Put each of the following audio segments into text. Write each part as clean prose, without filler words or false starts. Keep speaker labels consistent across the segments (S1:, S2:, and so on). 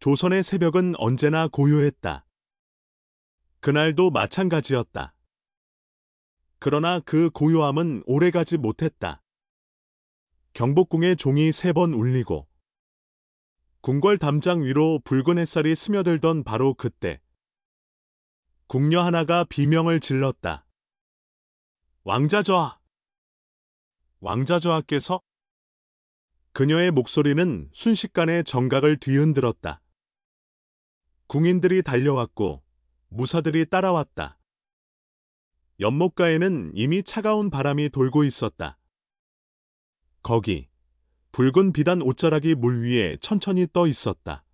S1: 조선의 새벽은 언제나 고요했다. 그날도 마찬가지였다. 그러나 그 고요함은 오래가지 못했다. 경복궁의 종이 3번 울리고 궁궐 담장 위로 붉은 햇살이 스며들던 바로 그때 궁녀 하나가 비명을 질렀다. 왕자저하! 왕자저하께서? 그녀의 목소리는 순식간에 정각을 뒤흔들었다. 궁인들이 달려왔고 무사들이 따라왔다. 연못가에는 이미 차가운 바람이 돌고 있었다. 거기 붉은 비단 옷자락이 물 위에 천천히 떠 있었다.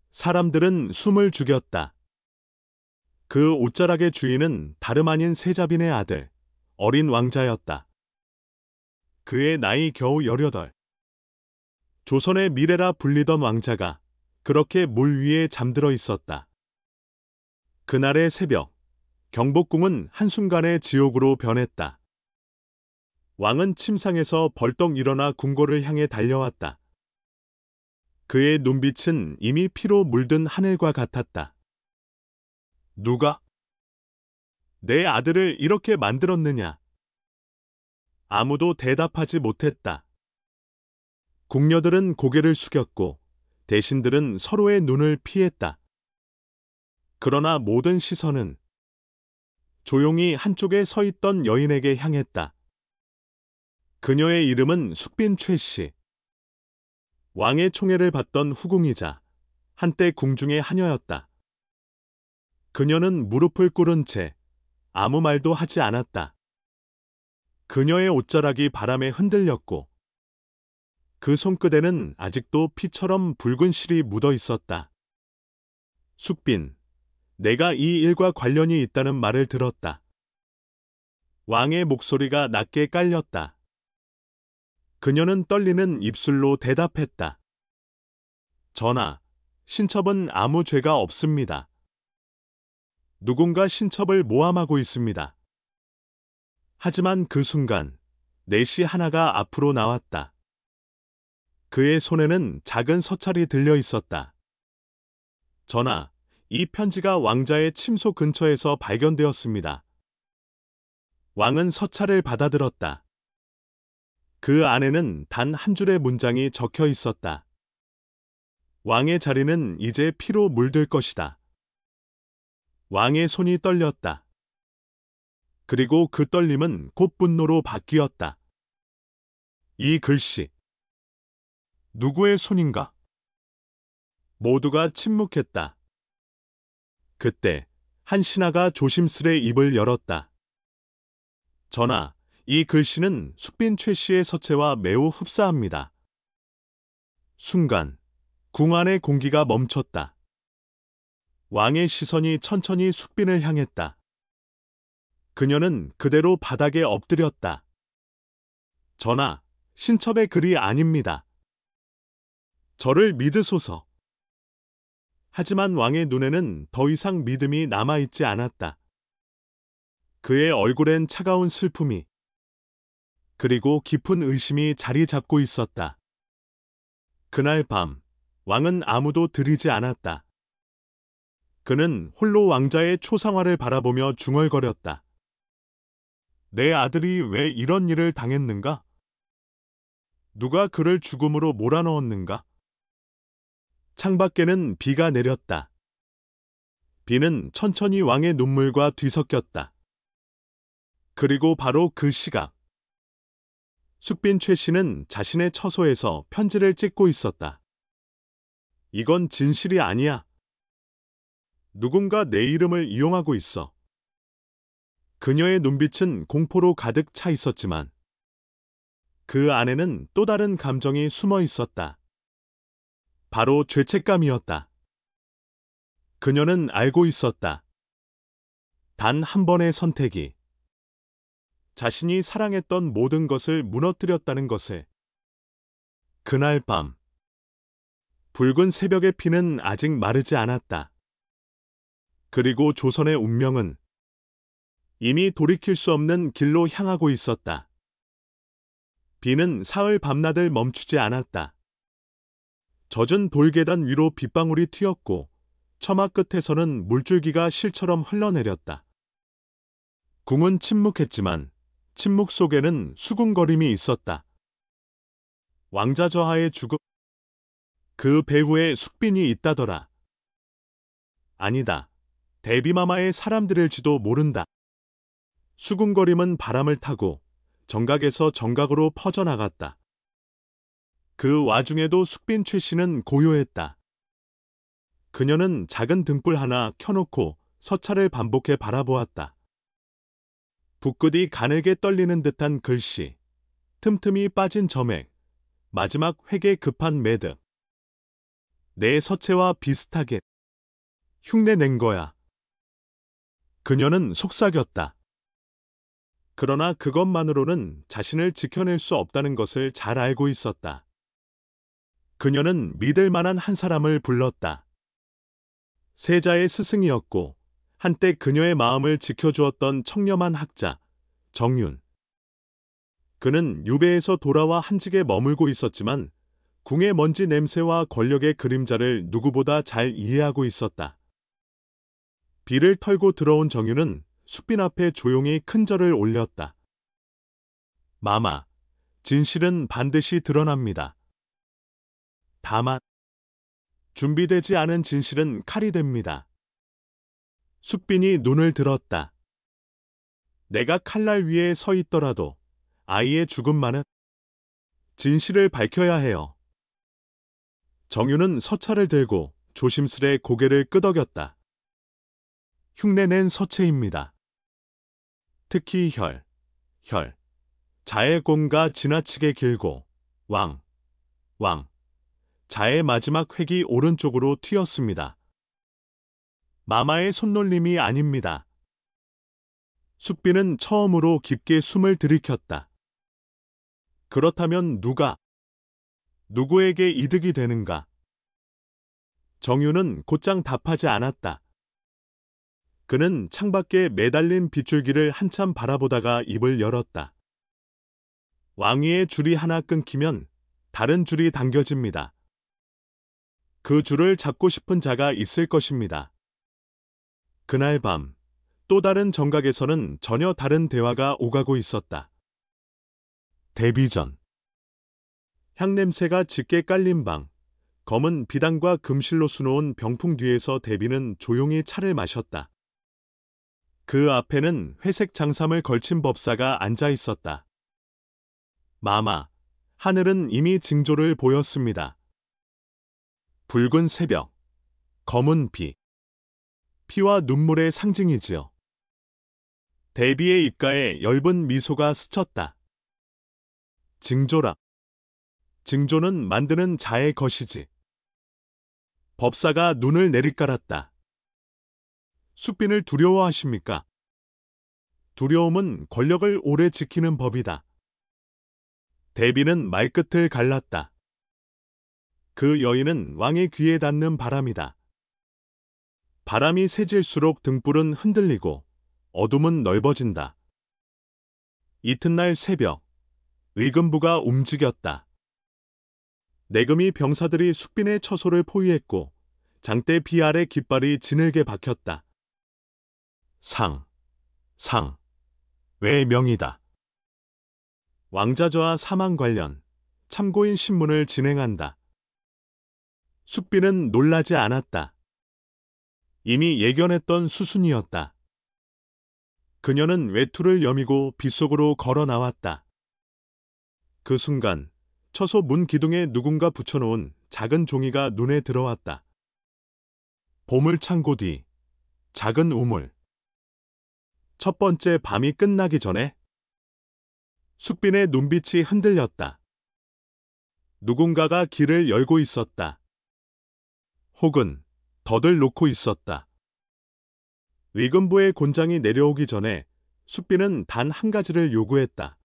S1: 사람들은 숨을 죽였다. 그 옷자락의 주인은 다름 아닌 세자빈의 아들, 어린 왕자였다. 그의 나이 겨우 18. 조선의 미래라 불리던 왕자가 그렇게 물 위에 잠들어 있었다. 그날의 새벽, 경복궁은 한순간에 지옥으로 변했다. 왕은 침상에서 벌떡 일어나 궁궐을 향해 달려왔다. 그의 눈빛은 이미 피로 물든 하늘과 같았다. 누가? 내 아들을 이렇게 만들었느냐? 아무도 대답하지 못했다. 궁녀들은 고개를 숙였고 대신들은 서로의 눈을 피했다. 그러나 모든 시선은 조용히 한쪽에 서 있던 여인에게 향했다. 그녀의 이름은 숙빈 최씨. 왕의 총애를 받던 후궁이자 한때 궁중의 하녀였다. 그녀는 무릎을 꿇은 채 아무 말도 하지 않았다. 그녀의 옷자락이 바람에 흔들렸고 그 손끝에는 아직도 피처럼 붉은 실이 묻어 있었다. 숙빈, 내가 이 일과 관련이 있다는 말을 들었다. 왕의 목소리가 낮게 깔렸다. 그녀는 떨리는 입술로 대답했다. 전하, 신첩은 아무 죄가 없습니다. 누군가 신첩을 모함하고 있습니다. 하지만 그 순간 넷이 하나가 앞으로 나왔다. 그의 손에는 작은 서찰이 들려 있었다. 전하, 이 편지가 왕자의 침소 근처에서 발견되었습니다. 왕은 서찰을 받아들었다. 그 안에는 단 한 줄의 문장이 적혀 있었다. 왕의 자리는 이제 피로 물들 것이다. 왕의 손이 떨렸다. 그리고 그 떨림은 곧 분노로 바뀌었다. 이 글씨. 누구의 손인가? 모두가 침묵했다. 그때 한 신하가 조심스레 입을 열었다. 전하, 이 글씨는 숙빈 최씨의 서체와 매우 흡사합니다. 순간 궁 안의 공기가 멈췄다. 왕의 시선이 천천히 숙빈을 향했다. 그녀는 그대로 바닥에 엎드렸다. 전하, 신첩의 글이 아닙니다. 저를 믿으소서. 하지만 왕의 눈에는 더 이상 믿음이 남아있지 않았다. 그의 얼굴엔 차가운 슬픔이 그리고 깊은 의심이 자리 잡고 있었다. 그날 밤, 왕은 아무도 들이지 않았다. 그는 홀로 왕자의 초상화를 바라보며 중얼거렸다. 내 아들이 왜 이런 일을 당했는가? 누가 그를 죽음으로 몰아넣었는가? 창밖에는 비가 내렸다. 비는 천천히 왕의 눈물과 뒤섞였다. 그리고 바로 그 시각, 숙빈 최 씨는 자신의 처소에서 편지를 찍고 있었다. 이건 진실이 아니야. 누군가 내 이름을 이용하고 있어. 그녀의 눈빛은 공포로 가득 차 있었지만 그 안에는 또 다른 감정이 숨어 있었다. 바로 죄책감이었다. 그녀는 알고 있었다. 단 한 번의 선택이 자신이 사랑했던 모든 것을 무너뜨렸다는 것을. 그날 밤, 붉은 새벽의 피는 아직 마르지 않았다. 그리고 조선의 운명은 이미 돌이킬 수 없는 길로 향하고 있었다. 비는 사흘 밤낮을 멈추지 않았다. 젖은 돌계단 위로 빗방울이 튀었고 처마 끝에서는 물줄기가 실처럼 흘러내렸다. 궁은 침묵했지만 침묵 속에는 수군거림이 있었다. 왕자 저하의 죽음. 그 배후에 숙빈이 있다더라. 아니다. 데비마마의 사람들일지도 모른다. 수군거림은 바람을 타고 정각에서 정각으로 퍼져나갔다. 그 와중에도 숙빈 최 씨는 고요했다. 그녀는 작은 등불 하나 켜놓고 서찰을 반복해 바라보았다. 붓끝이 가늘게 떨리는 듯한 글씨, 틈틈이 빠진 점액, 마지막 획에 급한 매듭. 내 서체와 비슷하게 흉내낸 거야. 그녀는 속삭였다. 그러나 그것만으로는 자신을 지켜낼 수 없다는 것을 잘 알고 있었다. 그녀는 믿을 만한 한 사람을 불렀다. 세자의 스승이었고 한때 그녀의 마음을 지켜주었던 청렴한 학자, 정윤. 그는 유배에서 돌아와 한직에 머물고 있었지만 궁의 먼지 냄새와 권력의 그림자를 누구보다 잘 이해하고 있었다. 비를 털고 들어온 정윤은 숙빈 앞에 조용히 큰 절을 올렸다. 마마, 진실은 반드시 드러납니다. 다만 준비되지 않은 진실은 칼이 됩니다. 숙빈이 눈을 들었다. 내가 칼날 위에 서 있더라도 아이의 죽음만은 진실을 밝혀야 해요. 정윤은 서찰을 들고 조심스레 고개를 끄덕였다. 흉내낸 서체입니다. 특히 혈, 자의 곰가 지나치게 길고 왕, 자의 마지막 획이 오른쪽으로 튀었습니다. 마마의 손놀림이 아닙니다. 숙빈은 처음으로 깊게 숨을 들이켰다. 그렇다면 누구에게 이득이 되는가? 정윤은 곧장 답하지 않았다. 그는 창밖에 매달린 빗줄기를 한참 바라보다가 입을 열었다. 왕위의 줄이 하나 끊기면 다른 줄이 당겨집니다. 그 줄을 잡고 싶은 자가 있을 것입니다. 그날 밤, 또 다른 정각에서는 전혀 다른 대화가 오가고 있었다. 데비 전. 향냄새가 짙게 깔린 방, 검은 비단과 금실로 수놓은 병풍 뒤에서 데비는 조용히 차를 마셨다. 그 앞에는 회색 장삼을 걸친 법사가 앉아 있었다. 마마, 하늘은 이미 징조를 보였습니다. 붉은 새벽, 검은 비. 피와 눈물의 상징이지요. 데비의 입가에 엷은 미소가 스쳤다. 징조라. 징조는 만드는 자의 것이지. 법사가 눈을 내리깔았다. 숙빈을 두려워하십니까? 두려움은 권력을 오래 지키는 법이다. 데비는 말끝을 갈랐다. 그 여인은 왕의 귀에 닿는 바람이다. 바람이 세질수록 등불은 흔들리고 어둠은 넓어진다. 이튿날 새벽, 의금부가 움직였다. 내금이 병사들이 숙빈의 처소를 포위했고 장대 비 아래 깃발이 지늘게 박혔다. 상, 외명이다. 왕자저하 사망 관련 참고인 신문을 진행한다. 숙빈은 놀라지 않았다. 이미 예견했던 수순이었다. 그녀는 외투를 여미고 빗속으로 걸어 나왔다. 그 순간 처소 문 기둥에 누군가 붙여놓은 작은 종이가 눈에 들어왔다. 보물 창고 뒤 작은 우물. 첫 번째 밤이 끝나기 전에 숙빈의 눈빛이 흔들렸다. 누군가가 길을 열고 있었다. 혹은 덫을 놓고 있었다. 의금부의 곤장이 내려오기 전에 숙빈은 단 한 가지를 요구했다.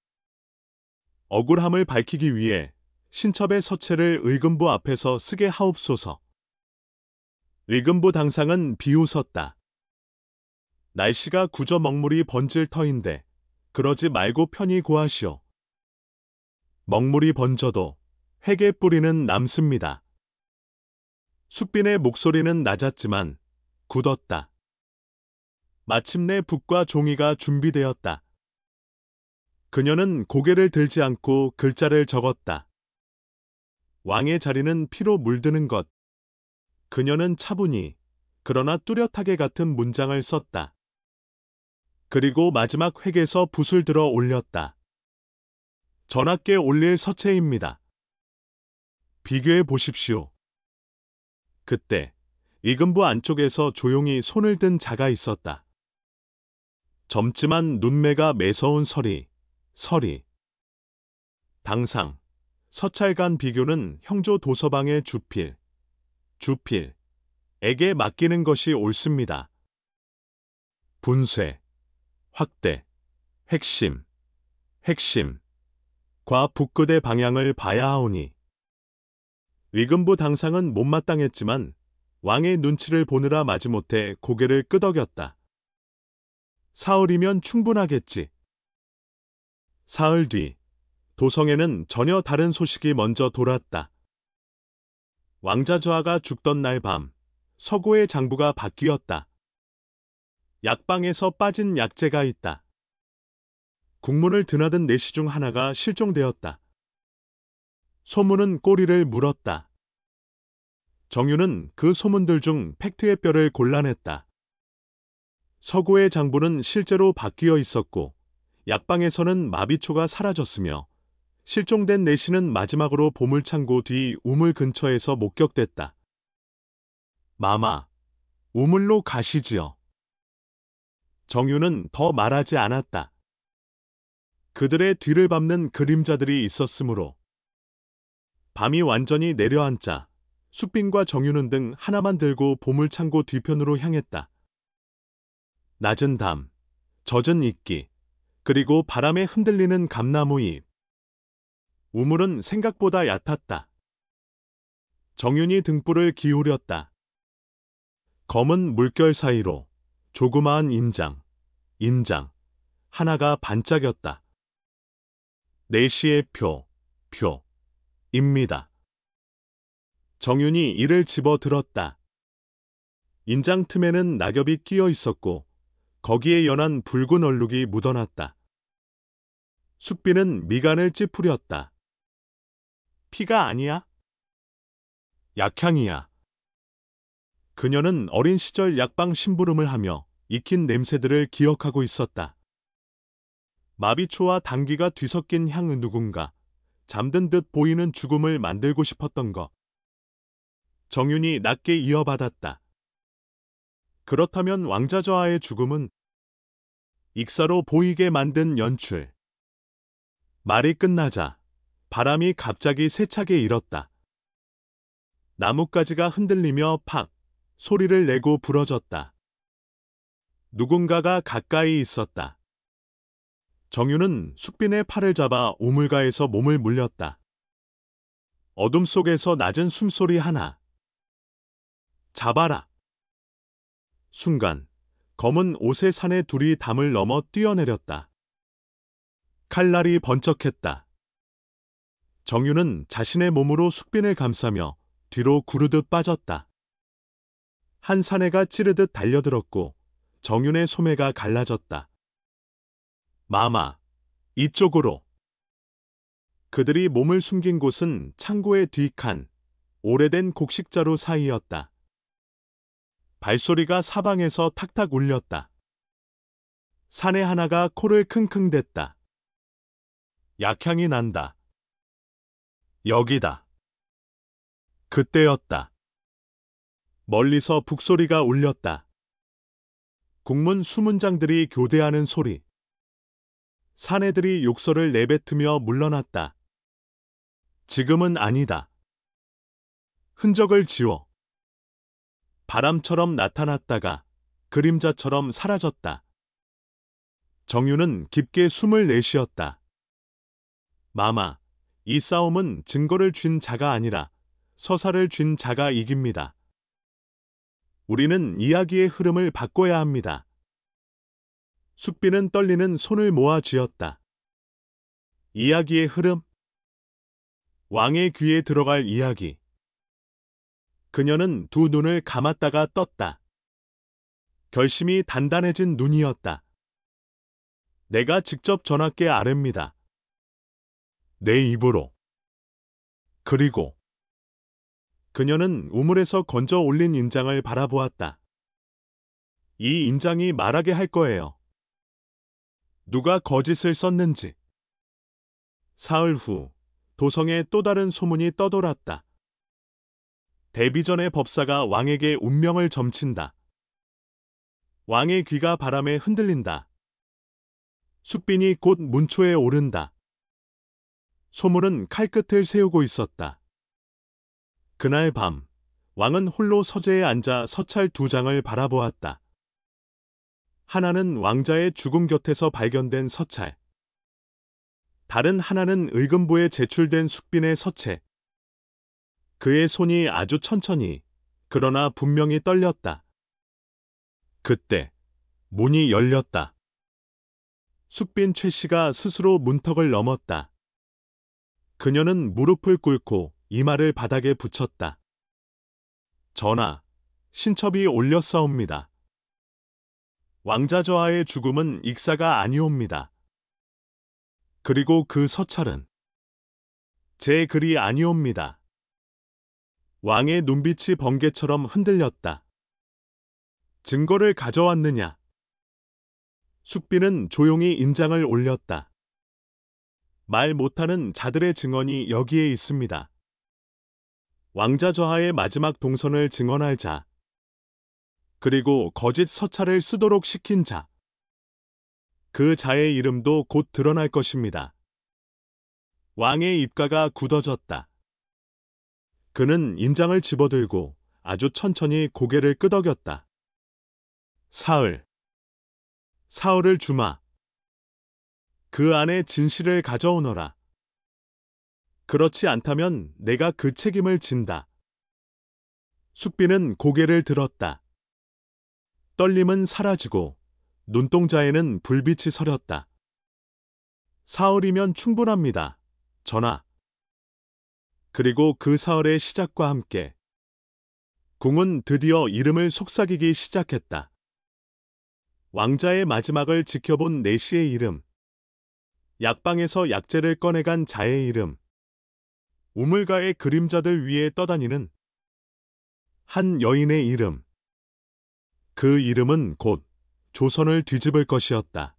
S1: 억울함을 밝히기 위해 신첩의 서체를 의금부 앞에서 쓰게 하옵소서. 의금부 당상은 비웃었다. 날씨가 구저 먹물이 번질 터인데 그러지 말고 편히 고하시오. 먹물이 번져도 획의 뿌리는 남습니다. 숙빈의 목소리는 낮았지만 굳었다. 마침내 붓과 종이가 준비되었다. 그녀는 고개를 들지 않고 글자를 적었다. 왕의 자리는 피로 물드는 것. 그녀는 차분히, 그러나 뚜렷하게 같은 문장을 썼다. 그리고 마지막 획에서 붓을 들어 올렸다. 전하께 올릴 서체입니다. 비교해 보십시오. 그때 이금부 안쪽에서 조용히 손을 든 자가 있었다. 젊지만 눈매가 매서운 서리. 당상, 서찰 간 비교는 형조 도서방의 주필에게 맡기는 것이 옳습니다. 분쇄, 확대, 핵심, 과 붓끝의 방향을 봐야 하오니. 위금부 당상은 못마땅했지만 왕의 눈치를 보느라 마지못해 고개를 끄덕였다. 사흘이면 충분하겠지. 사흘 뒤, 도성에는 전혀 다른 소식이 먼저 돌았다. 왕자저하가 죽던 날 밤, 서고의 장부가 바뀌었다. 약방에서 빠진 약재가 있다. 국문을 드나든 내시 중 하나가 실종되었다. 소문은 꼬리를 물었다. 정유는 그 소문들 중 팩트의 뼈를 골라냈다. 서고의 장부는 실제로 바뀌어 있었고 약방에서는 마비초가 사라졌으며 실종된 내시는 마지막으로 보물창고 뒤 우물 근처에서 목격됐다. 마마, 우물로 가시지요. 정유는 더 말하지 않았다. 그들의 뒤를 밟는 그림자들이 있었으므로. 밤이 완전히 내려앉자 숙빈과 정유는 등 하나만 들고 보물창고 뒤편으로 향했다. 낮은 담, 젖은 이끼, 그리고 바람에 흔들리는 감나무 잎. 우물은 생각보다 얕았다. 정윤이 등불을 기울였다. 검은 물결 사이로 조그마한 인장 하나가 반짝였다. 내시의 표입니다. 정윤이 이를 집어 들었다. 인장 틈에는 낙엽이 끼어 있었고 거기에 연한 붉은 얼룩이 묻어났다. 숙빈은 미간을 찌푸렸다. 피가 아니야? 약향이야. 그녀는 어린 시절 약방 심부름을 하며 익힌 냄새들을 기억하고 있었다. 마비초와 당귀가 뒤섞인 향은 누군가 잠든 듯 보이는 죽음을 만들고 싶었던 것. 정윤이 낮게 이어받았다. 그렇다면 왕자저하의 죽음은 익사로 보이게 만든 연출. 말이 끝나자 바람이 갑자기 세차게 일었다. 나뭇가지가 흔들리며 팍 소리를 내고 부러졌다. 누군가가 가까이 있었다. 정유는 숙빈의 팔을 잡아 우물가에서 몸을 물렸다. 어둠 속에서 낮은 숨소리 하나. 잡아라. 순간 검은 옷의 산에 둘이 담을 넘어 뛰어내렸다. 칼날이 번쩍했다. 정유는 자신의 몸으로 숙빈을 감싸며 뒤로 구르듯 빠졌다. 한 사내가 찌르듯 달려들었고 정윤의 소매가 갈라졌다. 마마, 이쪽으로. 그들이 몸을 숨긴 곳은 창고의 뒷칸, 오래된 곡식자루 사이였다. 발소리가 사방에서 탁탁 울렸다. 사내 하나가 코를 킁킁댔다. 약향이 난다. 여기다. 그때였다. 멀리서 북소리가 울렸다. 국문 수문장들이 교대하는 소리. 사내들이 욕설을 내뱉으며 물러났다. 지금은 아니다. 흔적을 지워. 바람처럼 나타났다가 그림자처럼 사라졌다. 정유는 깊게 숨을 내쉬었다. 마마, 이 싸움은 증거를 쥔 자가 아니라 서사를 쥔 자가 이깁니다. 우리는 이야기의 흐름을 바꿔야 합니다. 숙빈은 떨리는 손을 모아 쥐었다. 이야기의 흐름? 왕의 귀에 들어갈 이야기. 그녀는 두 눈을 감았다가 떴다. 결심이 단단해진 눈이었다. 내가 직접 전하께 아랩니다. 내 입으로. 그리고 그녀는 우물에서 건져 올린 인장을 바라보았다. 이 인장이 말하게 할 거예요. 누가 거짓을 썼는지. 사흘 후 도성에 또 다른 소문이 떠돌았다. 데뷔전의 법사가 왕에게 운명을 점친다. 왕의 귀가 바람에 흔들린다. 숙빈이 곧 문초에 오른다. 소물은 칼끝을 세우고 있었다. 그날 밤, 왕은 홀로 서재에 앉아 서찰 두 장을 바라보았다. 하나는 왕자의 죽음 곁에서 발견된 서찰. 다른 하나는 의금부에 제출된 숙빈의 서체. 그의 손이 아주 천천히, 그러나 분명히 떨렸다. 그때 문이 열렸다. 숙빈 최 씨가 스스로 문턱을 넘었다. 그녀는 무릎을 꿇고 이마를 바닥에 붙였다. 전하, 신첩이 올렸사옵니다. 왕자 저하의 죽음은 익사가 아니옵니다. 그리고 그 서찰은 제 글이 아니옵니다. 왕의 눈빛이 번개처럼 흔들렸다. 증거를 가져왔느냐? 숙빈은 조용히 인장을 올렸다. 말 못하는 자들의 증언이 여기에 있습니다. 왕자 저하의 마지막 동선을 증언할 자, 그리고 거짓 서찰을 쓰도록 시킨 자. 그 자의 이름도 곧 드러날 것입니다. 왕의 입가가 굳어졌다. 그는 인장을 집어들고 아주 천천히 고개를 끄덕였다. 사흘. 사흘을 주마. 그 안에 진실을 가져오너라. 그렇지 않다면 내가 그 책임을 진다. 숙빈은 고개를 들었다. 떨림은 사라지고 눈동자에는 불빛이 서렸다. 사흘이면 충분합니다. 전하. 그리고 그 사흘의 시작과 함께 궁은 드디어 이름을 속삭이기 시작했다. 왕자의 마지막을 지켜본 내시의 이름. 약방에서 약재를 꺼내간 자의 이름. 우물가의 그림자들 위에 떠다니는 한 여인의 이름. 그 이름은 곧 조선을 뒤집을 것이었다.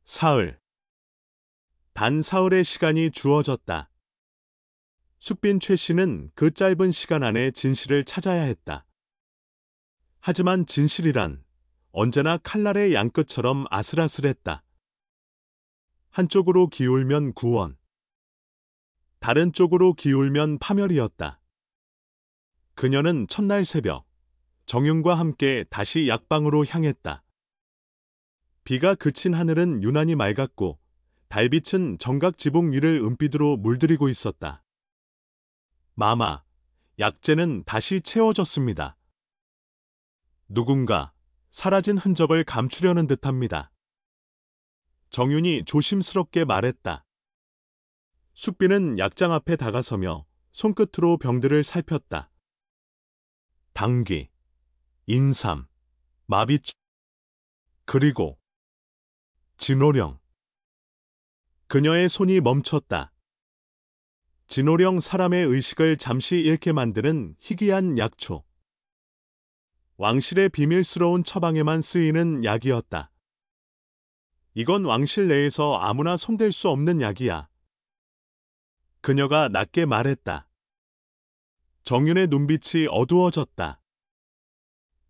S1: 사흘. 단 사흘의 시간이 주어졌다. 숙빈 최 씨는 그 짧은 시간 안에 진실을 찾아야 했다. 하지만 진실이란 언제나 칼날의 양끝처럼 아슬아슬했다. 한쪽으로 기울면 구원, 다른 쪽으로 기울면 파멸이었다. 그녀는 첫날 새벽, 정윤과 함께 다시 약방으로 향했다. 비가 그친 하늘은 유난히 맑았고 달빛은 정각 지붕 위를 은빛으로 물들이고 있었다. 마마, 약재는 다시 채워졌습니다. 누군가 사라진 흔적을 감추려는 듯합니다. 정윤이 조심스럽게 말했다. 숙빈은 약장 앞에 다가서며 손끝으로 병들을 살폈다. 당귀, 인삼, 마비추, 그리고 진호령. 그녀의 손이 멈췄다. 진호령 사람의 의식을 잠시 잃게 만드는 희귀한 약초. 왕실의 비밀스러운 처방에만 쓰이는 약이었다. 이건 왕실 내에서 아무나 손댈 수 없는 약이야. 그녀가 낮게 말했다. 정윤의 눈빛이 어두워졌다.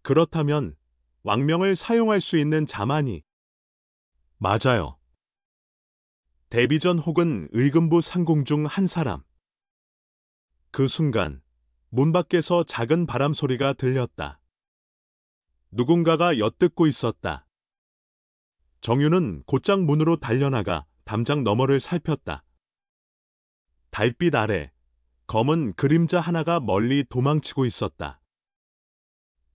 S1: 그렇다면 왕명을 사용할 수 있는 자만이. 맞아요. 데뷔전 혹은 의금부 상공 중 한 사람. 그 순간 문 밖에서 작은 바람 소리가 들렸다. 누군가가 엿듣고 있었다. 정윤은 곧장 문으로 달려나가 담장 너머를 살폈다. 달빛 아래 검은 그림자 하나가 멀리 도망치고 있었다.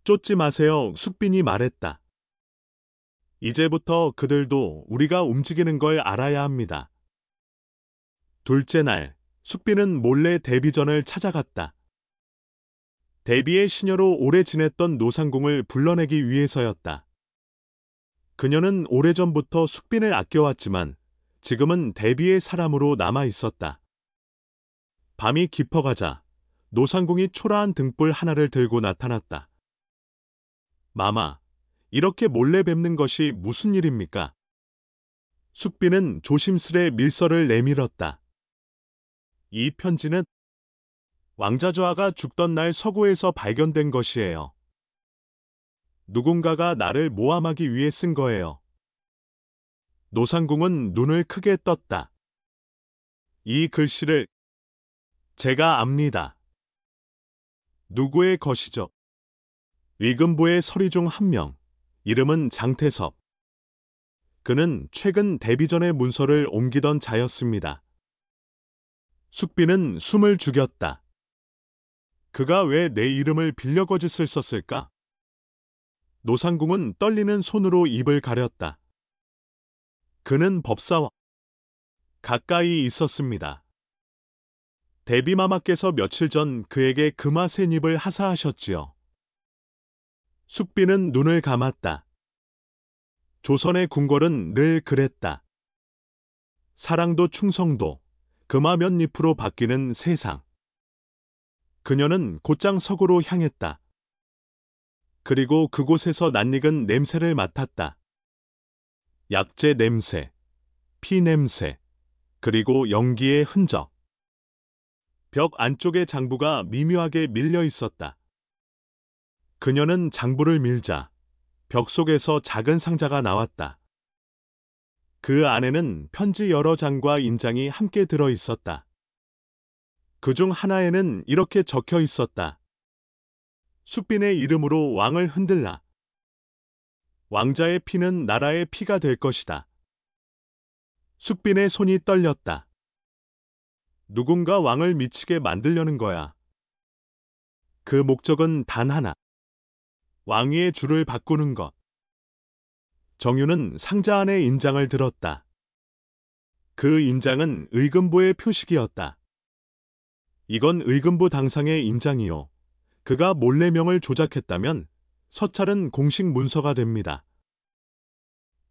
S1: 쫓지 마세요, 숙빈이 말했다. 이제부터 그들도 우리가 움직이는 걸 알아야 합니다. 둘째 날, 숙빈은 몰래 데뷔전을 찾아갔다. 대비의 시녀로 오래 지냈던 노상궁을 불러내기 위해서였다. 그녀는 오래전부터 숙빈을 아껴왔지만 지금은 대비의 사람으로 남아 있었다. 밤이 깊어가자 노상궁이 초라한 등불 하나를 들고 나타났다. 마마, 이렇게 몰래 뵙는 것이 무슨 일입니까? 숙빈은 조심스레 밀서를 내밀었다. 이 편지는 왕자좌가 죽던 날 서고에서 발견된 것이에요. 누군가가 나를 모함하기 위해 쓴 거예요. 노상궁은 눈을 크게 떴다. 이 글씨를 제가 압니다. 누구의 것이죠? 위금부의 서리 중 한 명, 이름은 장태섭. 그는 최근 데뷔전의 문서를 옮기던 자였습니다. 숙빈은 숨을 죽였다. 그가 왜 내 이름을 빌려 거짓을 썼을까? 노상궁은 떨리는 손으로 입을 가렸다. 그는 법사와 가까이 있었습니다. 대비마마께서 며칠 전 그에게 금화새잎을 하사하셨지요. 숙빈은 눈을 감았다. 조선의 궁궐은 늘 그랬다. 사랑도 충성도, 금화 몇 잎으로 바뀌는 세상. 그녀는 곧장 서구로 향했다. 그리고 그곳에서 낯익은 냄새를 맡았다. 약재 냄새, 피 냄새, 그리고 연기의 흔적. 벽 안쪽의 장부가 미묘하게 밀려 있었다. 그녀는 장부를 밀자 벽 속에서 작은 상자가 나왔다. 그 안에는 편지 여러 장과 인장이 함께 들어 있었다. 그중 하나에는 이렇게 적혀 있었다. 숙빈의 이름으로 왕을 흔들라. 왕자의 피는 나라의 피가 될 것이다. 숙빈의 손이 떨렸다. 누군가 왕을 미치게 만들려는 거야. 그 목적은 단 하나. 왕위의 줄을 바꾸는 것. 정유는 상자 안에 인장을 들었다. 그 인장은 의금부의 표식이었다. 이건 의금부 당상의 인장이요. 그가 몰래명을 조작했다면 서찰은 공식 문서가 됩니다.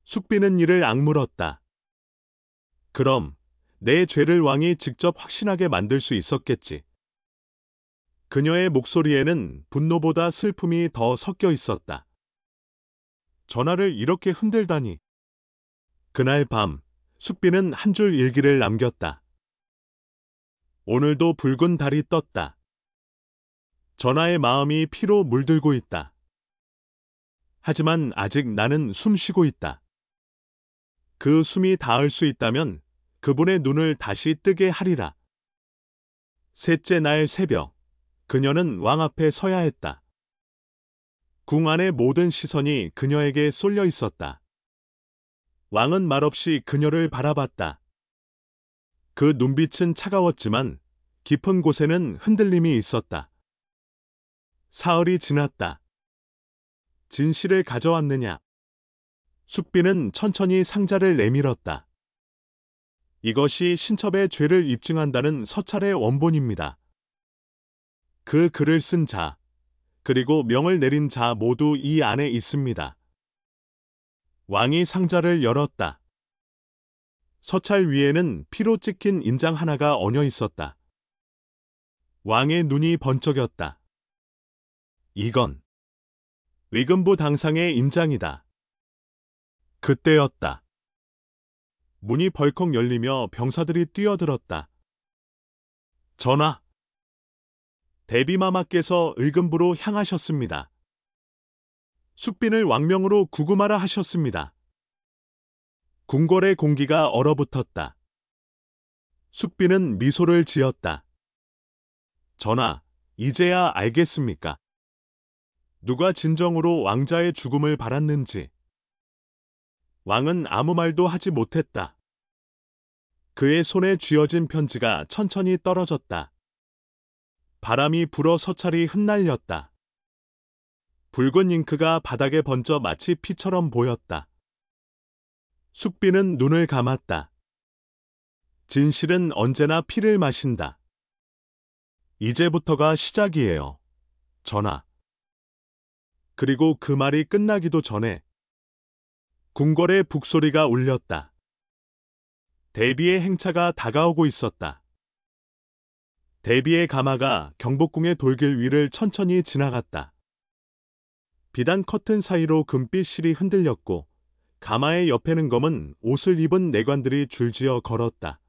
S1: 숙빈은 이를 악물었다. 그럼 내 죄를 왕이 직접 확신하게 만들 수 있었겠지. 그녀의 목소리에는 분노보다 슬픔이 더 섞여 있었다. 전하를 이렇게 흔들다니. 그날 밤, 숙빈은 한 줄 일기를 남겼다. 오늘도 붉은 달이 떴다. 전하의 마음이 피로 물들고 있다. 하지만 아직 나는 숨 쉬고 있다. 그 숨이 닿을 수 있다면 그분의 눈을 다시 뜨게 하리라. 셋째 날 새벽, 그녀는 왕 앞에 서야 했다. 궁 안의 모든 시선이 그녀에게 쏠려 있었다. 왕은 말없이 그녀를 바라봤다. 그 눈빛은 차가웠지만 깊은 곳에는 흔들림이 있었다. 사흘이 지났다. 진실을 가져왔느냐? 숙빈은 천천히 상자를 내밀었다. 이것이 신첩의 죄를 입증한다는 서찰의 원본입니다. 그 글을 쓴 자, 그리고 명을 내린 자 모두 이 안에 있습니다. 왕이 상자를 열었다. 서찰 위에는 피로 찍힌 인장 하나가 얹어 있었다. 왕의 눈이 번쩍였다. 이건 위금부 당상의 인장이다. 그때였다. 문이 벌컥 열리며 병사들이 뛰어들었다. 전하! 대비마마께서 의금부로 향하셨습니다. 숙빈을 왕명으로 구금하라 하셨습니다. 궁궐의 공기가 얼어붙었다. 숙빈은 미소를 지었다. 전하, 이제야 알겠습니까? 누가 진정으로 왕자의 죽음을 바랐는지. 왕은 아무 말도 하지 못했다. 그의 손에 쥐어진 편지가 천천히 떨어졌다. 바람이 불어 서찰이 흩날렸다. 붉은 잉크가 바닥에 번져 마치 피처럼 보였다. 숙빈은 눈을 감았다. 진실은 언제나 피를 마신다. 이제부터가 시작이에요. 전하. 그리고 그 말이 끝나기도 전에 궁궐의 북소리가 울렸다. 대비의 행차가 다가오고 있었다. 대비의 가마가 경복궁의 돌길 위를 천천히 지나갔다. 비단 커튼 사이로 금빛 실이 흔들렸고 가마의 옆에는 검은 옷을 입은 내관들이 줄지어 걸었다.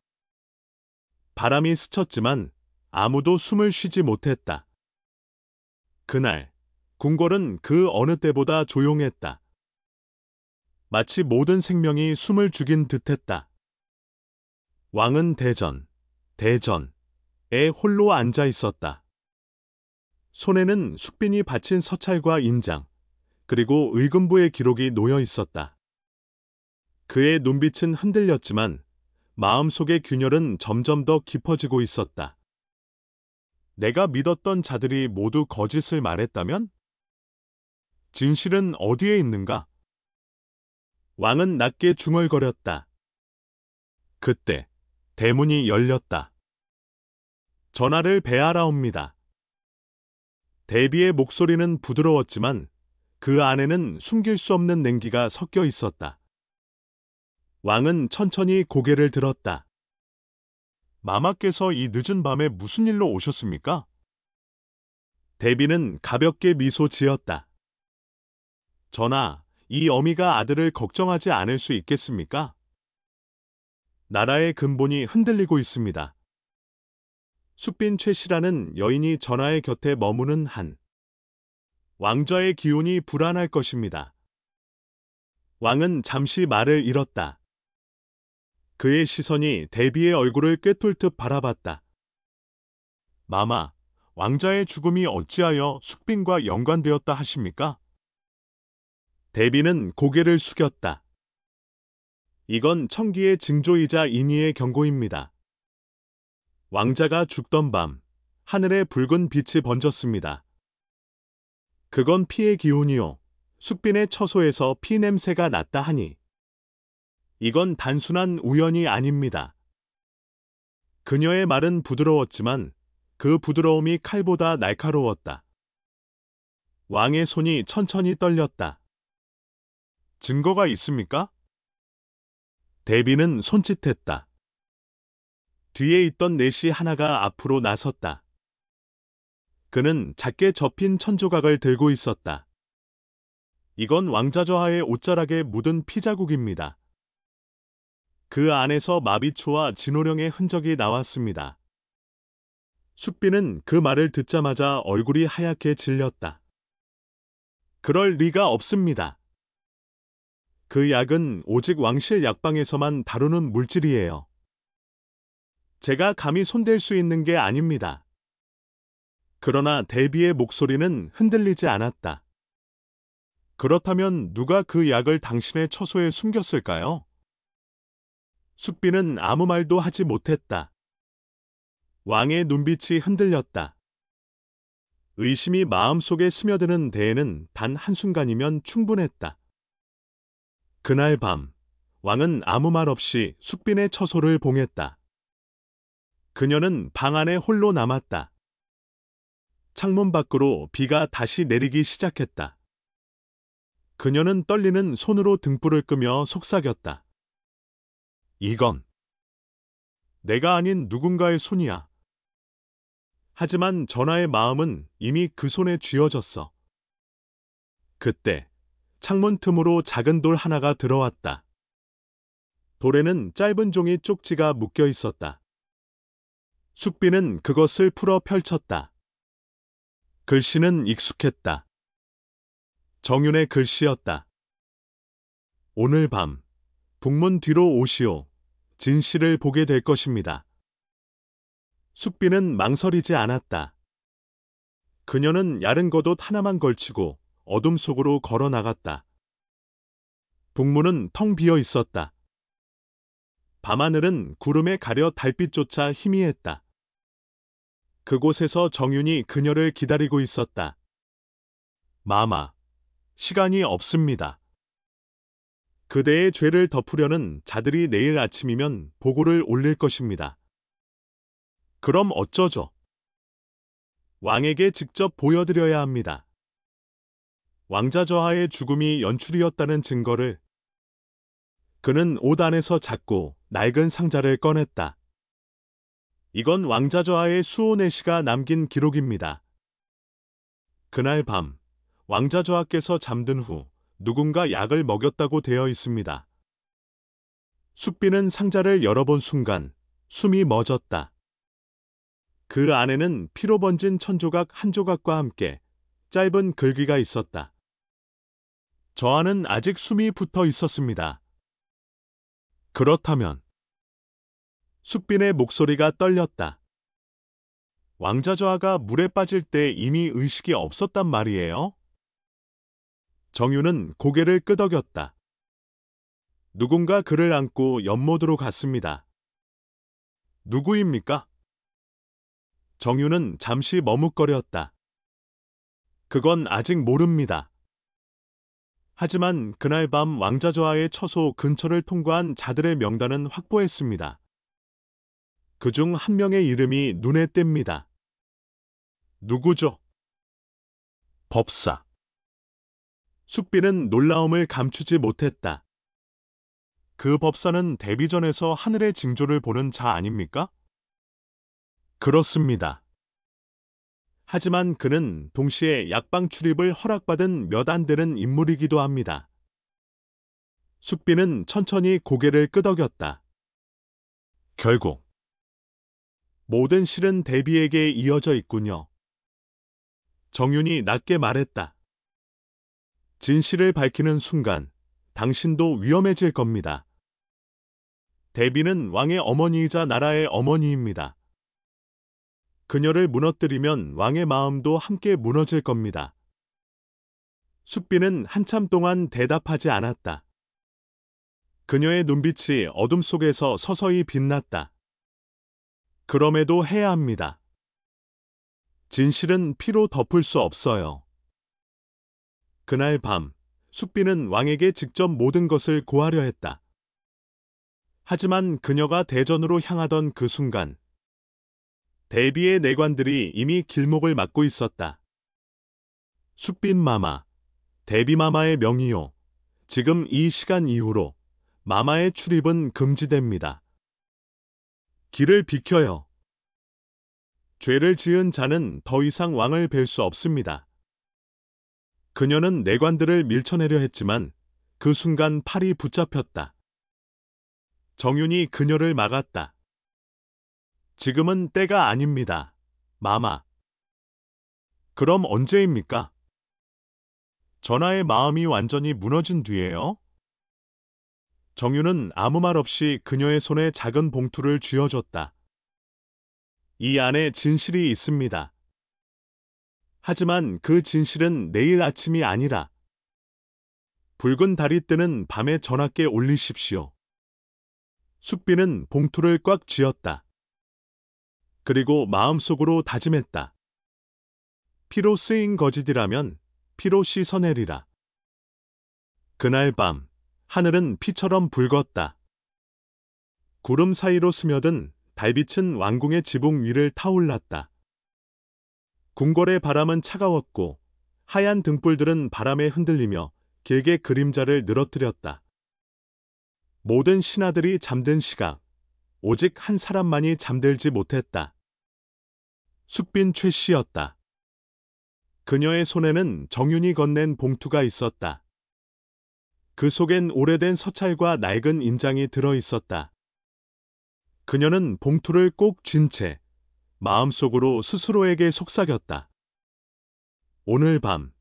S1: 바람이 스쳤지만 아무도 숨을 쉬지 못했다. 그날 궁궐은 그 어느 때보다 조용했다. 마치 모든 생명이 숨을 죽인 듯했다. 왕은 대전에 홀로 앉아 있었다. 손에는 숙빈이 바친 서찰과 인장, 그리고 의금부의 기록이 놓여 있었다. 그의 눈빛은 흔들렸지만 마음속의 균열은 점점 더 깊어지고 있었다. 내가 믿었던 자들이 모두 거짓을 말했다면? 진실은 어디에 있는가? 왕은 낮게 중얼거렸다. 그때 대문이 열렸다. 전하를 배하라옵니다. 대비의 목소리는 부드러웠지만 그 안에는 숨길 수 없는 냉기가 섞여 있었다. 왕은 천천히 고개를 들었다. 마마께서 이 늦은 밤에 무슨 일로 오셨습니까? 대비는 가볍게 미소 지었다. 전하, 이 어미가 아들을 걱정하지 않을 수 있겠습니까? 나라의 근본이 흔들리고 있습니다. 숙빈 최씨라는 여인이 전하의 곁에 머무는 한 왕좌의 기운이 불안할 것입니다. 왕은 잠시 말을 잃었다. 그의 시선이 대비의 얼굴을 꿰뚫듯 바라봤다. 마마, 왕자의 죽음이 어찌하여 숙빈과 연관되었다 하십니까? 대비는 고개를 숙였다. 이건 청기의 징조이자 인의의 경고입니다. 왕자가 죽던 밤, 하늘에 붉은 빛이 번졌습니다. 그건 피의 기운이요. 숙빈의 처소에서 피 냄새가 났다 하니 이건 단순한 우연이 아닙니다. 그녀의 말은 부드러웠지만 그 부드러움이 칼보다 날카로웠다. 왕의 손이 천천히 떨렸다. 증거가 있습니까? 대비는 손짓했다. 뒤에 있던 넷이 하나가 앞으로 나섰다. 그는 작게 접힌 천조각을 들고 있었다. 이건 왕자저하의 옷자락에 묻은 피자국입니다. 그 안에서 마비초와 진호령의 흔적이 나왔습니다. 숙빈은 그 말을 듣자마자 얼굴이 하얗게 질렸다. 그럴 리가 없습니다. 그 약은 오직 왕실 약방에서만 다루는 물질이에요. 제가 감히 손댈 수 있는 게 아닙니다. 그러나 대비의 목소리는 흔들리지 않았다. 그렇다면 누가 그 약을 당신의 처소에 숨겼을까요? 숙빈은 아무 말도 하지 못했다. 왕의 눈빛이 흔들렸다. 의심이 마음속에 스며드는 데에는 단 한순간이면 충분했다. 그날 밤, 왕은 아무 말 없이 숙빈의 처소를 봉했다. 그녀는 방 안에 홀로 남았다. 창문 밖으로 비가 다시 내리기 시작했다. 그녀는 떨리는 손으로 등불을 끄며 속삭였다. 이건 내가 아닌 누군가의 손이야. 하지만 전하의 마음은 이미 그 손에 쥐어졌어. 그때 창문 틈으로 작은 돌 하나가 들어왔다. 돌에는 짧은 종이 쪽지가 묶여 있었다. 숙빈은 그것을 풀어 펼쳤다. 글씨는 익숙했다. 정윤의 글씨였다. 오늘 밤 북문 뒤로 오시오. 진실을 보게 될 것입니다. 숙빈은 망설이지 않았다. 그녀는 야른 겉옷 하나만 걸치고 어둠 속으로 걸어 나갔다. 북문은 텅 비어 있었다. 밤하늘은 구름에 가려 달빛조차 희미했다. 그곳에서 정윤이 그녀를 기다리고 있었다. 마마, 시간이 없습니다. 그대의 죄를 덮으려는 자들이 내일 아침이면 보고를 올릴 것입니다. 그럼 어쩌죠? 왕에게 직접 보여드려야 합니다. 왕자 저하의 죽음이 연출이었다는 증거를. 그는 옷 안에서 작고 낡은 상자를 꺼냈다. 이건 왕자 저하의 수호네 씨가 남긴 기록입니다. 그날 밤, 왕자 저하께서 잠든 후 누군가 약을 먹였다고 되어 있습니다. 숙비는 상자를 열어본 순간 숨이 멎었다. 그 안에는 피로 번진 천조각 한 조각과 함께 짧은 글귀가 있었다. 저 안은 아직 숨이 붙어 있었습니다. 그렇다면 숙빈의 목소리가 떨렸다. 왕자 저하가 물에 빠질 때 이미 의식이 없었단 말이에요? 정유는 고개를 끄덕였다. 누군가 그를 안고 연못으로 갔습니다. 누구입니까? 정유는 잠시 머뭇거렸다. 그건 아직 모릅니다. 하지만 그날 밤 왕자 저하의 처소 근처를 통과한 자들의 명단은 확보했습니다. 그중 한 명의 이름이 눈에 띕니다. 누구죠? 법사. 숙비는 놀라움을 감추지 못했다. 그 법사는 데비전에서 하늘의 징조를 보는 자 아닙니까? 그렇습니다. 하지만 그는 동시에 약방 출입을 허락받은 몇 안 되는 인물이기도 합니다. 숙비는 천천히 고개를 끄덕였다. 결국 모든 실은 데비에게 이어져 있군요. 정윤이 낮게 말했다. 진실을 밝히는 순간 당신도 위험해질 겁니다. 데비는 왕의 어머니이자 나라의 어머니입니다. 그녀를 무너뜨리면 왕의 마음도 함께 무너질 겁니다. 숙비는 한참 동안 대답하지 않았다. 그녀의 눈빛이 어둠 속에서 서서히 빛났다. 그럼에도 해야 합니다. 진실은 피로 덮을 수 없어요. 그날 밤, 숙비는 왕에게 직접 모든 것을 고하려 했다. 하지만 그녀가 대전으로 향하던 그 순간, 데비의 내관들이 이미 길목을 막고 있었다. 숙빈 마마, 데비 마마의 명의요. 지금 이 시간 이후로 마마의 출입은 금지됩니다. 길을 비켜요. 죄를 지은 자는 더 이상 왕을 뵐 수 없습니다. 그녀는 내관들을 밀쳐내려 했지만 그 순간 팔이 붙잡혔다. 정윤이 그녀를 막았다. 지금은 때가 아닙니다. 마마. 그럼 언제입니까? 전하의 마음이 완전히 무너진 뒤에요? 정윤은 아무 말 없이 그녀의 손에 작은 봉투를 쥐어줬다. 이 안에 진실이 있습니다. 하지만 그 진실은 내일 아침이 아니라 붉은 달이 뜨는 밤에 전하께 올리십시오. 숙비는 봉투를 꽉 쥐었다. 그리고 마음속으로 다짐했다. 피로 쓰인 거짓이라면 피로 씻어내리라. 그날 밤 하늘은 피처럼 붉었다. 구름 사이로 스며든 달빛은 왕궁의 지붕 위를 타올랐다. 궁궐의 바람은 차가웠고 하얀 등불들은 바람에 흔들리며 길게 그림자를 늘어뜨렸다. 모든 신하들이 잠든 시각, 오직 한 사람만이 잠들지 못했다. 숙빈 최 씨였다. 그녀의 손에는 정윤이 건넨 봉투가 있었다. 그 속엔 오래된 서찰과 낡은 인장이 들어 있었다. 그녀는 봉투를 꼭 쥔 채 마음속으로 스스로에게 속삭였다. 오늘 밤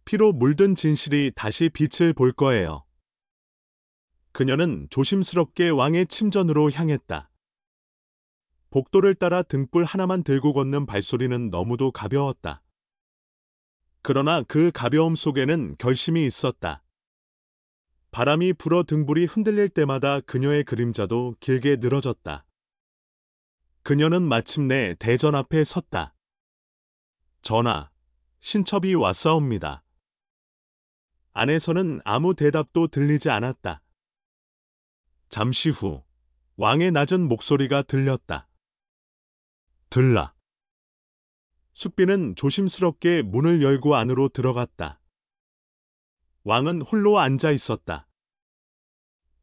S1: 피로 물든 진실이 다시 빛을 볼 거예요. 그녀는 조심스럽게 왕의 침전으로 향했다. 복도를 따라 등불 하나만 들고 걷는 발소리는 너무도 가벼웠다. 그러나 그 가벼움 속에는 결심이 있었다. 바람이 불어 등불이 흔들릴 때마다 그녀의 그림자도 길게 늘어졌다. 그녀는 마침내 대전 앞에 섰다. 전하, 신첩이 왔사옵니다. 안에서는 아무 대답도 들리지 않았다. 잠시 후 왕의 낮은 목소리가 들렸다. 들라. 숙비는 조심스럽게 문을 열고 안으로 들어갔다. 왕은 홀로 앉아 있었다.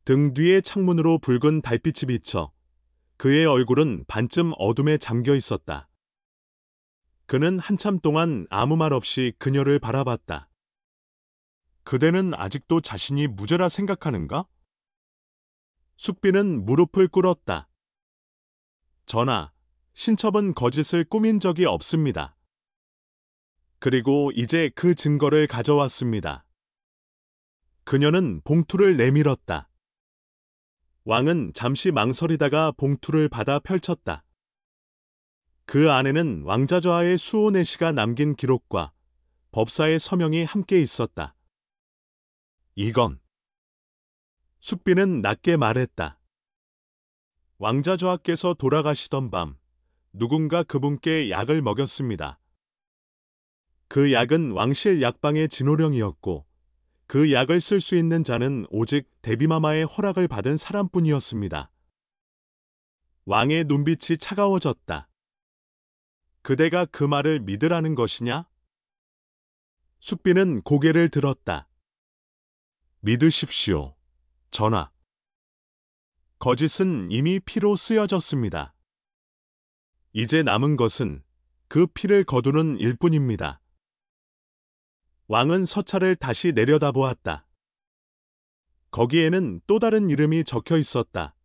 S1: 등 뒤의 창문으로 붉은 달빛이 비쳐 그의 얼굴은 반쯤 어둠에 잠겨 있었다. 그는 한참 동안 아무 말 없이 그녀를 바라봤다. 그대는 아직도 자신이 무죄라 생각하는가? 숙비는 무릎을 꿇었다. 전하, 신첩은 거짓을 꾸민 적이 없습니다. 그리고 이제 그 증거를 가져왔습니다. 그녀는 봉투를 내밀었다. 왕은 잠시 망설이다가 봉투를 받아 펼쳤다. 그 안에는 왕자좌의 수호네 씨가 남긴 기록과 법사의 서명이 함께 있었다. 이건 숙비는 낮게 말했다. 왕자좌께서 돌아가시던 밤 누군가 그분께 약을 먹였습니다. 그 약은 왕실 약방의 진호령이었고 그 약을 쓸 수 있는 자는 오직 데비마마의 허락을 받은 사람뿐이었습니다. 왕의 눈빛이 차가워졌다. 그대가 그 말을 믿으라는 것이냐? 숙비는 고개를 들었다. 믿으십시오, 전하. 거짓은 이미 피로 쓰여졌습니다. 이제 남은 것은 그 피를 거두는 일뿐입니다. 왕은 서찰을 다시 내려다보았다. 거기에는 또 다른 이름이 적혀 있었다.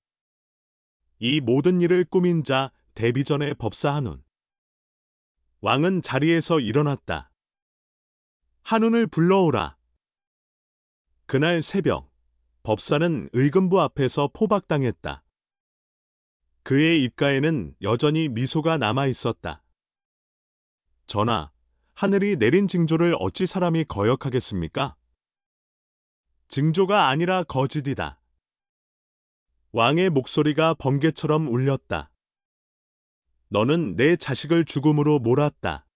S1: 이 모든 일을 꾸민 자 데비전의 법사 한운. 왕은 자리에서 일어났다. 한운을 불러오라. 그날 새벽, 법사는 의금부 앞에서 포박당했다. 그의 입가에는 여전히 미소가 남아 있었다. 전하, 하늘이 내린 징조를 어찌 사람이 거역하겠습니까? 징조가 아니라 거짓이다. 왕의 목소리가 번개처럼 울렸다. 너는 내 자식을 죽음으로 몰았다.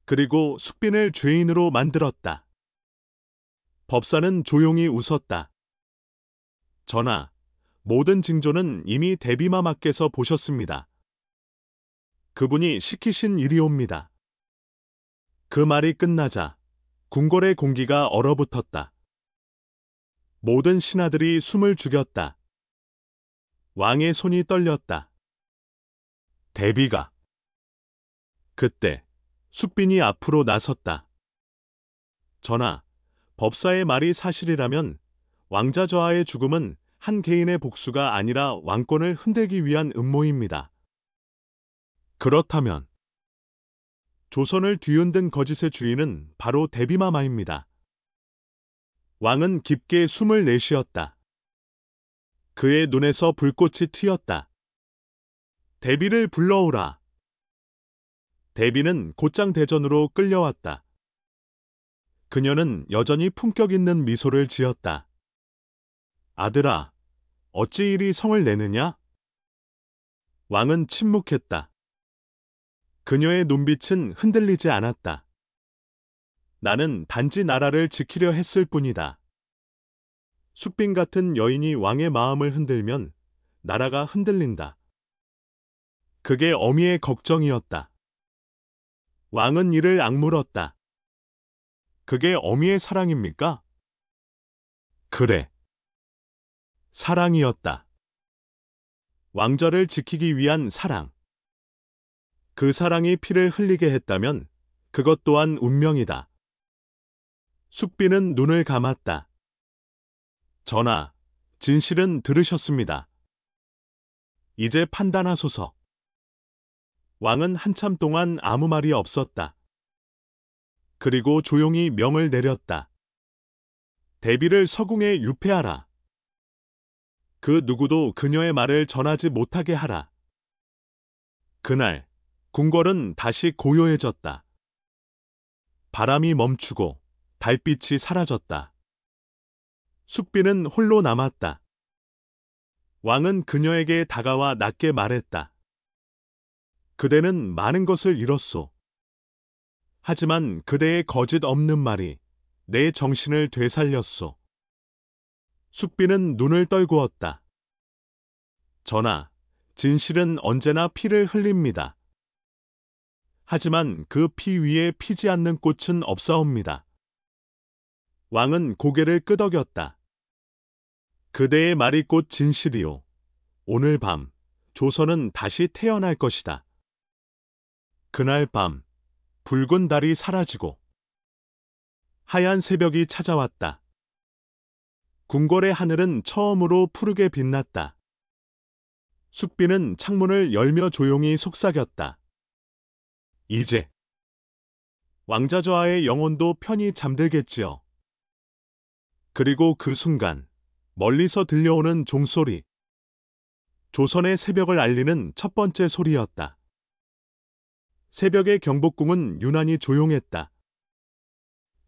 S1: 그리고 숙빈을 죄인으로 만들었다. 법사는 조용히 웃었다. 전하, 모든 징조는 이미 데비마마께서 보셨습니다. 그분이 시키신 일이옵니다. 그 말이 끝나자 궁궐의 공기가 얼어붙었다. 모든 신하들이 숨을 죽였다. 왕의 손이 떨렸다. 데비가. 그때 숙빈이 앞으로 나섰다. 전하, 법사의 말이 사실이라면 왕자좌의 죽음은 한 개인의 복수가 아니라 왕권을 흔들기 위한 음모입니다. 그렇다면 조선을 뒤흔든 거짓의 주인은 바로 데비마마입니다. 왕은 깊게 숨을 내쉬었다. 그의 눈에서 불꽃이 튀었다. 데비를 불러오라. 데비는 곧장 대전으로 끌려왔다. 그녀는 여전히 품격 있는 미소를 지었다. 아들아, 어찌 이리 성을 내느냐? 왕은 침묵했다. 그녀의 눈빛은 흔들리지 않았다. 나는 단지 나라를 지키려 했을 뿐이다. 숙빈 같은 여인이 왕의 마음을 흔들면 나라가 흔들린다. 그게 어미의 걱정이었다. 왕은 이를 악물었다. 그게 어미의 사랑입니까? 그래. 사랑이었다. 왕좌를 지키기 위한 사랑. 그 사랑이 피를 흘리게 했다면 그것 또한 운명이다. 숙비는 눈을 감았다. 전하, 진실은 들으셨습니다. 이제 판단하소서. 왕은 한참 동안 아무 말이 없었다. 그리고 조용히 명을 내렸다. 데비를 서궁에 유폐하라. 그 누구도 그녀의 말을 전하지 못하게 하라. 그날 궁궐은 다시 고요해졌다. 바람이 멈추고 달빛이 사라졌다. 숙비는 홀로 남았다. 왕은 그녀에게 다가와 낮게 말했다. 그대는 많은 것을 잃었소. 하지만 그대의 거짓 없는 말이 내 정신을 되살렸소. 숙비는 눈을 떨구었다. 전하, 진실은 언제나 피를 흘립니다. 하지만 그 피 위에 피지 않는 꽃은 없사옵니다. 왕은 고개를 끄덕였다. 그대의 말이 곧 진실이오. 오늘 밤 조선은 다시 태어날 것이다. 그날 밤 붉은 달이 사라지고 하얀 새벽이 찾아왔다. 궁궐의 하늘은 처음으로 푸르게 빛났다. 숙비는 창문을 열며 조용히 속삭였다. 이제 왕자저하의 영혼도 편히 잠들겠지요. 그리고 그 순간 멀리서 들려오는 종소리. 조선의 새벽을 알리는 첫 번째 소리였다. 새벽의 경복궁은 유난히 조용했다.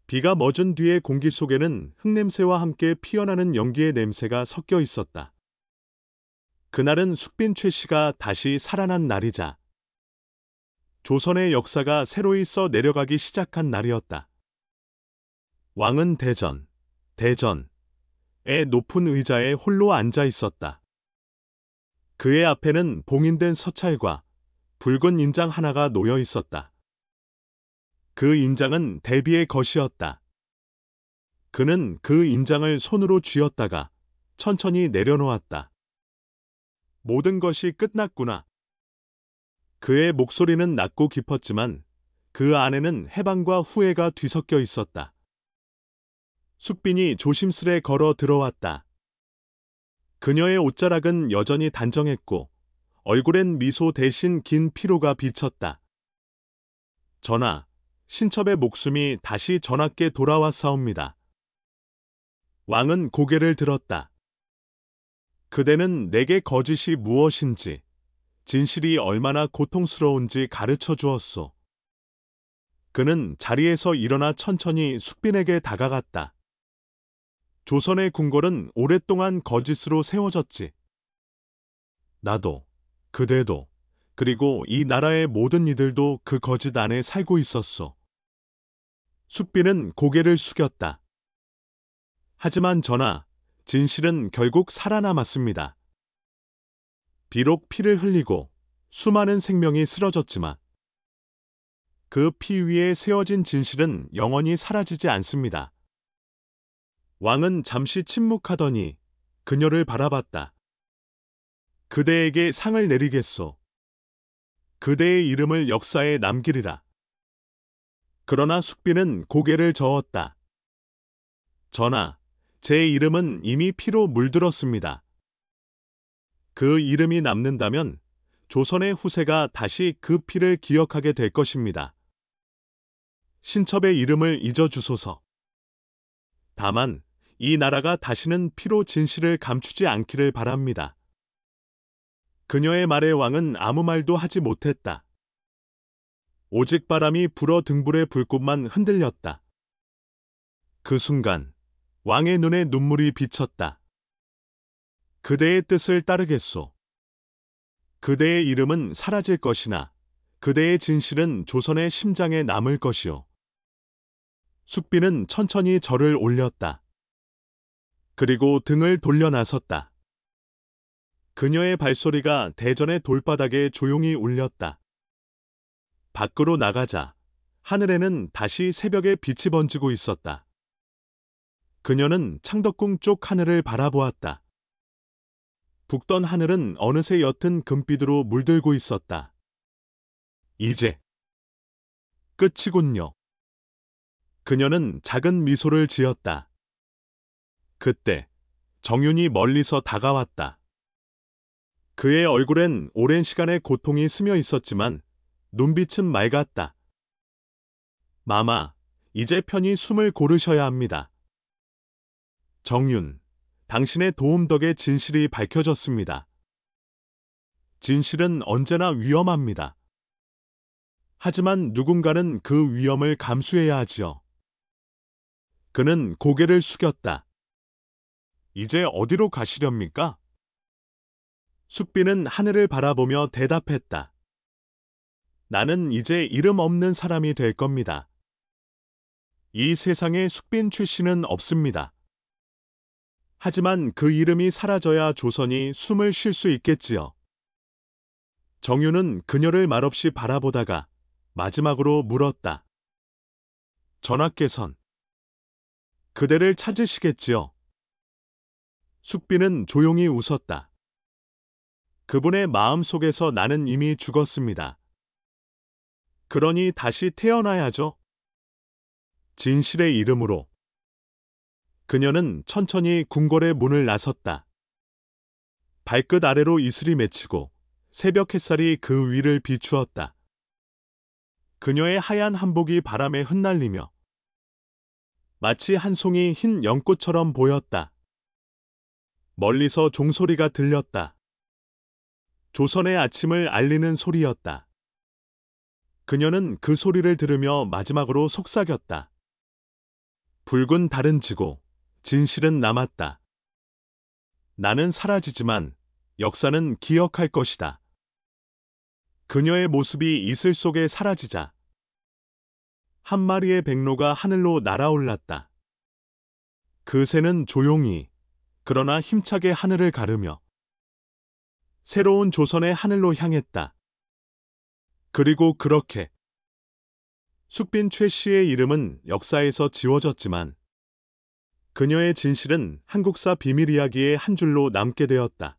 S1: 비가 멎은 뒤의 공기 속에는 흙냄새와 함께 피어나는 연기의 냄새가 섞여 있었다. 그날은 숙빈 최 씨가 다시 살아난 날이자 조선의 역사가 새로이 써 내려가기 시작한 날이었다. 왕은 대전의 높은 의자에 홀로 앉아 있었다. 그의 앞에는 봉인된 서찰과 붉은 인장 하나가 놓여 있었다. 그 인장은 대비의 것이었다. 그는 그 인장을 손으로 쥐었다가 천천히 내려놓았다. 모든 것이 끝났구나. 그의 목소리는 낮고 깊었지만 그 안에는 해방과 후회가 뒤섞여 있었다. 숙빈이 조심스레 걸어 들어왔다. 그녀의 옷자락은 여전히 단정했고 얼굴엔 미소 대신 긴 피로가 비쳤다. 전하, 신첩의 목숨이 다시 전하께 돌아왔사옵니다. 왕은 고개를 들었다. 그대는 내게 거짓이 무엇인지, 진실이 얼마나 고통스러운지 가르쳐 주었소. 그는 자리에서 일어나 천천히 숙빈에게 다가갔다. 조선의 궁궐은 오랫동안 거짓으로 세워졌지. 나도, 그대도, 그리고 이 나라의 모든 이들도 그 거짓 안에 살고 있었소. 숙빈은 고개를 숙였다. 하지만 전하, 진실은 결국 살아남았습니다. 비록 피를 흘리고 수많은 생명이 쓰러졌지만 그 피 위에 세워진 진실은 영원히 사라지지 않습니다. 왕은 잠시 침묵하더니 그녀를 바라봤다. 그대에게 상을 내리겠소. 그대의 이름을 역사에 남기리라. 그러나 숙빈은 고개를 저었다. 전하, 제 이름은 이미 피로 물들었습니다. 그 이름이 남는다면 조선의 후세가 다시 그 피를 기억하게 될 것입니다. 신첩의 이름을 잊어주소서. 다만 이 나라가 다시는 피로 진실을 감추지 않기를 바랍니다. 그녀의 말에 왕은 아무 말도 하지 못했다. 오직 바람이 불어 등불의 불꽃만 흔들렸다. 그 순간 왕의 눈에 눈물이 비쳤다. 그대의 뜻을 따르겠소. 그대의 이름은 사라질 것이나 그대의 진실은 조선의 심장에 남을 것이오. 숙빈은 천천히 절을 올렸다. 그리고 등을 돌려 나섰다. 그녀의 발소리가 대전의 돌바닥에 조용히 울렸다. 밖으로 나가자 하늘에는 다시 새벽의 빛이 번지고 있었다. 그녀는 창덕궁 쪽 하늘을 바라보았다. 북던 하늘은 어느새 옅은 금빛으로 물들고 있었다. 이제 끝이군요. 그녀는 작은 미소를 지었다. 그때 정윤이 멀리서 다가왔다. 그의 얼굴엔 오랜 시간의 고통이 스며 있었지만 눈빛은 맑았다. 마마, 이제 편히 숨을 고르셔야 합니다. 정윤, 당신의 도움 덕에 진실이 밝혀졌습니다. 진실은 언제나 위험합니다. 하지만 누군가는 그 위험을 감수해야 하지요. 그는 고개를 숙였다. 이제 어디로 가시렵니까? 숙비는 하늘을 바라보며 대답했다. 나는 이제 이름 없는 사람이 될 겁니다. 이 세상에 숙빈 최 씨는 없습니다. 하지만 그 이름이 사라져야 조선이 숨을 쉴 수 있겠지요. 정윤은 그녀를 말없이 바라보다가 마지막으로 물었다. 전하께선 그대를 찾으시겠지요. 숙비는 조용히 웃었다. 그분의 마음 속에서 나는 이미 죽었습니다. 그러니 다시 태어나야죠. 진실의 이름으로. 그녀는 천천히 궁궐의 문을 나섰다. 발끝 아래로 이슬이 맺히고 새벽 햇살이 그 위를 비추었다. 그녀의 하얀 한복이 바람에 흩날리며 마치 한 송이 흰 연꽃처럼 보였다. 멀리서 종소리가 들렸다. 조선의 아침을 알리는 소리였다. 그녀는 그 소리를 들으며 마지막으로 속삭였다. 붉은 달은 지고 진실은 남았다. 나는 사라지지만 역사는 기억할 것이다. 그녀의 모습이 이슬 속에 사라지자 한 마리의 백로가 하늘로 날아올랐다. 그 새는 조용히 그러나 힘차게 하늘을 가르며 새로운 조선의 하늘로 향했다. 그리고 그렇게 숙빈 최 씨의 이름은 역사에서 지워졌지만 그녀의 진실은 한국사 비밀 이야기의 한 줄로 남게 되었다.